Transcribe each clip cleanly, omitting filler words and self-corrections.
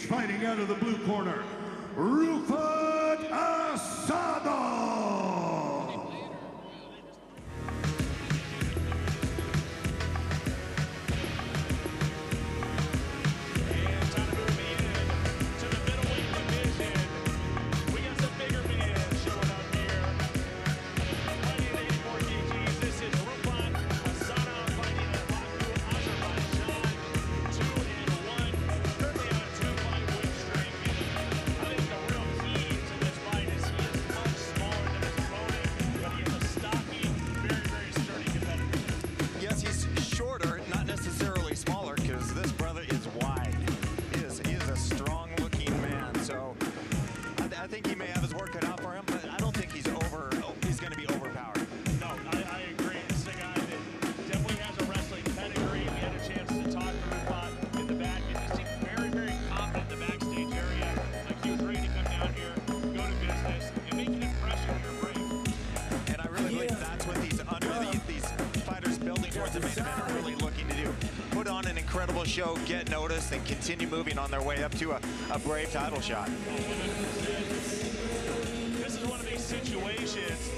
cage, fighting out of the blue corner, Rufat Asadov. I think he may have his work cut out for him, but I don't think he's going to be overpowered. No, I agree. It's a guy that definitely has a wrestling pedigree. We had a chance to talk to Rufat in the back, and he seemed very, very confident in the backstage area. Like he was ready to come down here, go to business, and make an impression here, Brave. And I really believe that's what these fighters building towards the main event are really looking to do. Put on an incredible show, get noticed, and continue moving on their way up to a Brave title shot. This is one of these situations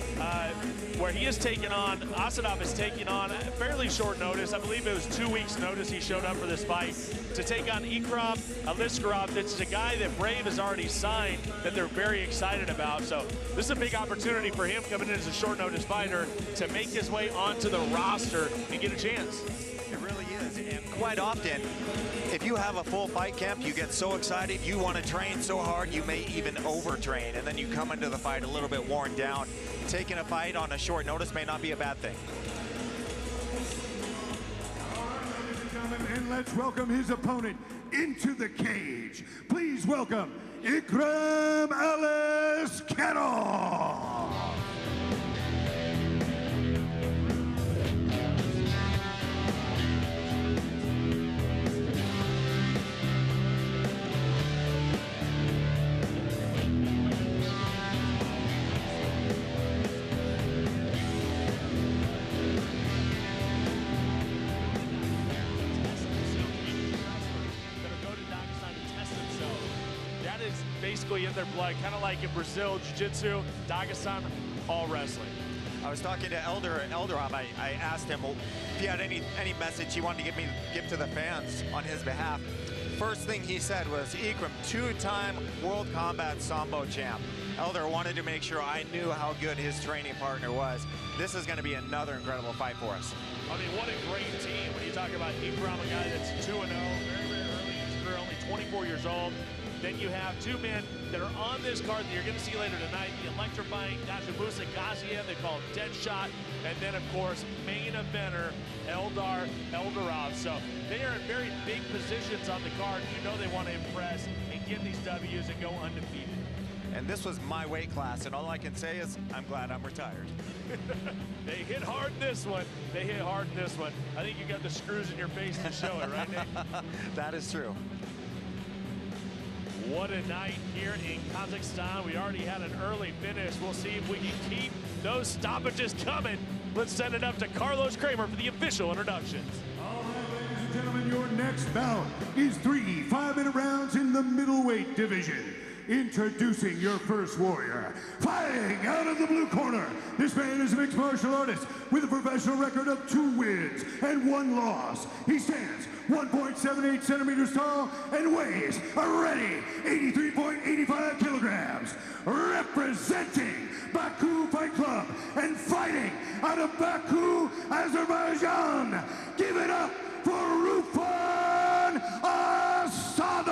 where he is taking on, Asadov is taking on at fairly short notice. I believe it was 2 weeks notice he showed up for this fight to take on Ikram, Aliskerov. This is a guy that Brave has already signed that they're very excited about. So this is a big opportunity for him coming in as a short notice fighter to make his way onto the roster and get a chance. It really is, and quite often, if you have a full fight camp, you get so excited, you want to train so hard, you may even overtrain, and then you come into the fight a little bit worn down. Taking a fight on a short notice may not be a bad thing. All right, ladies and gentlemen, and let's welcome his opponent into the cage. Please welcome Ikram Aliskerov. Basically in their blood, kind of like in Brazil, Jiu-Jitsu, Dagestan, all wrestling. I was talking to Elderov. I asked him if he had any message he wanted to give to the fans on his behalf. First thing he said was, Ikram, two-time World Combat Sambo champ. Elder wanted to make sure I knew how good his training partner was. This is going to be another incredible fight for us. I mean, what a great team when you talk about Ikram, a guy that's 2-0, very, very early in his career, only 24 years old. Then you have two men that are on this card that you're going to see later tonight, the electrifying Gazimusa Gaziev, they call it Deadshot, and then, of course, main eventer Eldarov. So they are in very big positions on the card. You know they want to impress and get these W's and go undefeated. And this was my weight class, and all I can say is I'm glad I'm retired. They hit hard in this one. They hit hard in this one. I think you got the screws in your face to show it, right, Nate? That is true. What a night here in Kazakhstan. We already had an early finish. We'll see if we can keep those stoppages coming. Let's send it up to Carlos Kramer for the official introductions. All right, ladies and gentlemen, your next bout is 3 5-minute rounds in the middleweight division. Introducing your first warrior, fighting out of the blue corner. This man is a mixed martial artist with a professional record of 2 wins and 1 loss. He stands 1.78 centimeters tall and weighs a ready 83.85 kilograms. Representing Baku Fight Club and fighting out of Baku, Azerbaijan. Give it up for Rufat Asadov.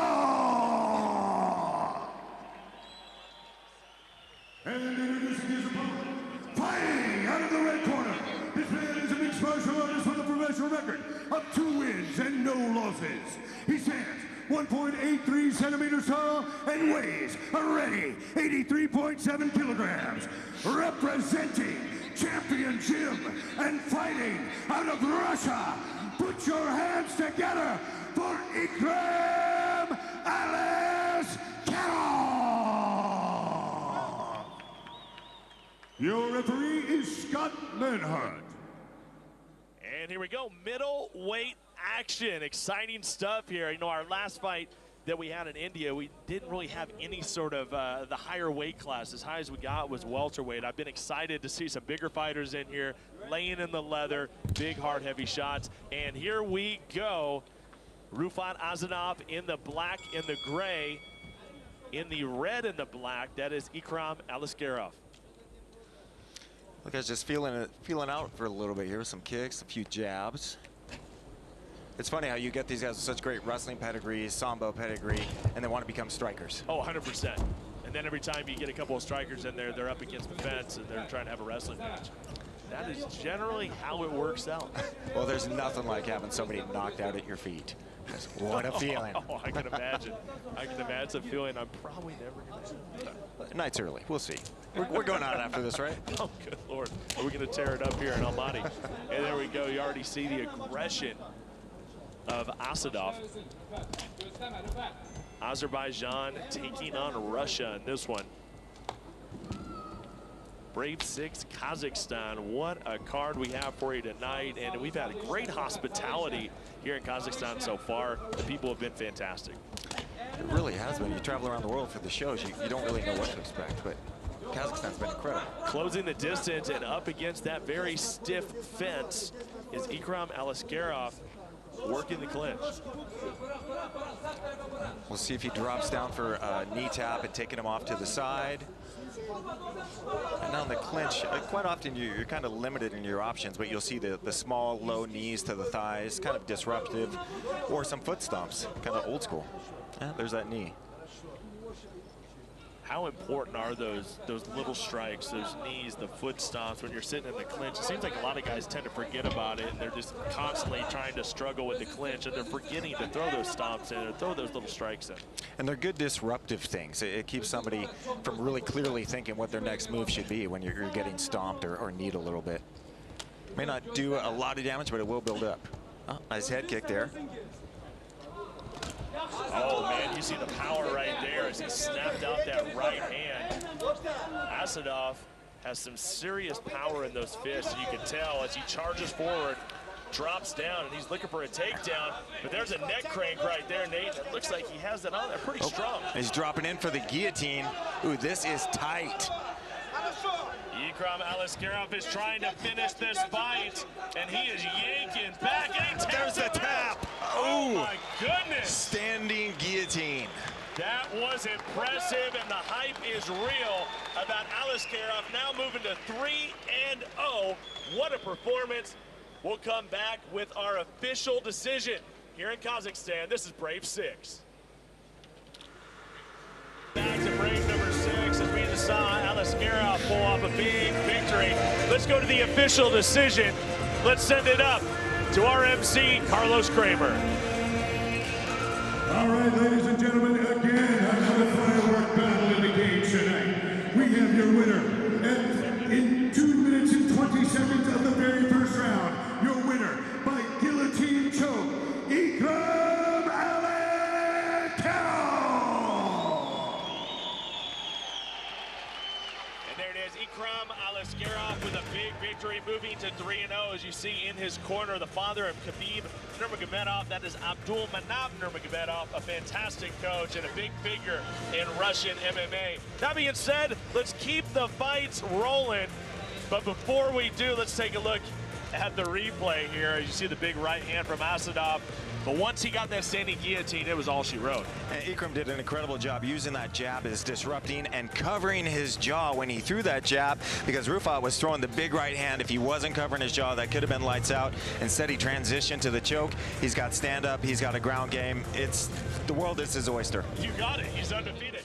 And introducing his opponent, fighting out of the red corner. This man is a mixed martial artist with a professional record of 2 wins and no losses. He stands 1.83 centimeters tall and weighs a ready 83.7 kilograms. Representing Champion Gym and fighting out of Russia. Put your hands together for Ikram Aliskerov. Your referee is Scott Lenhart. And here we go, middleweight action. Exciting stuff here. You know, our last fight that we had in India, we didn't really have any sort of the higher weight class. As high as we got was welterweight. I've been excited to see some bigger fighters in here, laying in the leather, big, hard, heavy shots. And here we go. Rufat Asadov in the black and the gray. In the red and the black, that is Ikram Aliskerov. Look, I was just feeling out for a little bit here. Some kicks, a few jabs. It's funny how you get these guys with such great wrestling pedigree, sambo pedigree, and they want to become strikers. Oh, 100%. And then every time you get a couple of strikers in there, they're up against the fence and they're trying to have a wrestling match. That is generally how it works out. Well, there's nothing like having somebody knocked out at your feet. What a feeling. Oh, I can imagine. I can imagine a feeling I'm probably never going to see. Night's early. We'll see. We're going out after this, right? Oh, good Lord. Are we going to tear it up here in Almaty? And there we go. You already see the aggression of Asadov. Azerbaijan taking on Russia in this one. Brave 6, Kazakhstan. What a card we have for you tonight. And we've had a great hospitality here in Kazakhstan so far. The people have been fantastic. It really has been. You travel around the world for the shows, you don't really know what to expect, but Kazakhstan's been incredible. Closing the distance and up against that very stiff fence is Ikram Aliskerov, working the clinch. We'll see if he drops down for a knee tap and taking him off to the side. And on the clinch, quite often you're kind of limited in your options, but you'll see the small, low knees to the thighs, kind of disruptive, or some foot stomps, kind of old school. Yeah, there's that knee. How important are those little strikes, those knees, the foot stomps when you're sitting in the clinch? It seems like a lot of guys tend to forget about it, and they're just constantly trying to struggle with the clinch, and they're forgetting to throw those stomps in or throw those little strikes in. And they're good disruptive things. It keeps somebody from really clearly thinking what their next move should be when you're getting stomped or kneed a little bit. May not do a lot of damage, but it will build up. Oh, nice head kick there. Oh, man, you see the power right there as he snapped out that right hand. Asadov has some serious power in those fists, and you can tell as he charges forward, drops down, and he's looking for a takedown. But there's a neck crank right there, Nate. It looks like he has that on there pretty strong. He's dropping in for the guillotine. Ooh, this is tight. Ikram Aliskerov is trying to finish this fight, and he is yanking back. And there's the tap. Oh, my goodness. Standing guillotine. That was impressive, and the hype is real about Aliskerov now moving to 3-0. What a performance. We'll come back with our official decision here in Kazakhstan. This is Brave 6. Back to Brave number 6 as we just saw Aliskerov pull off a big victory. Let's go to the official decision. Let's send it up to our MC, Carlos Kramer. All right, ladies and gentlemen, again, another firework battle in the cage tonight. We have your winner, and in 2 minutes and 20 seconds of the very first round, your winner by guillotine choke, Ikram Aliskerov. And there it is, Ikram Aliskerov with a big victory, moving to 3-0. As you see in his corner, the father of Khabib Nurmagomedov, that is Abdul Manap Nurmagomedov, a fantastic coach and a big figure in Russian MMA. That being said, let's keep the fights rolling. But before we do, let's take a look at the replay here. As you see the big right hand from Asadov. But once he got that standing guillotine, it was all she wrote. And Ikram did an incredible job using that jab as disrupting and covering his jaw when he threw that jab, because Rufat was throwing the big right hand. If he wasn't covering his jaw, that could have been lights out. Instead, he transitioned to the choke. He's got stand-up. He's got a ground game. The world is his oyster. You got it. He's undefeated.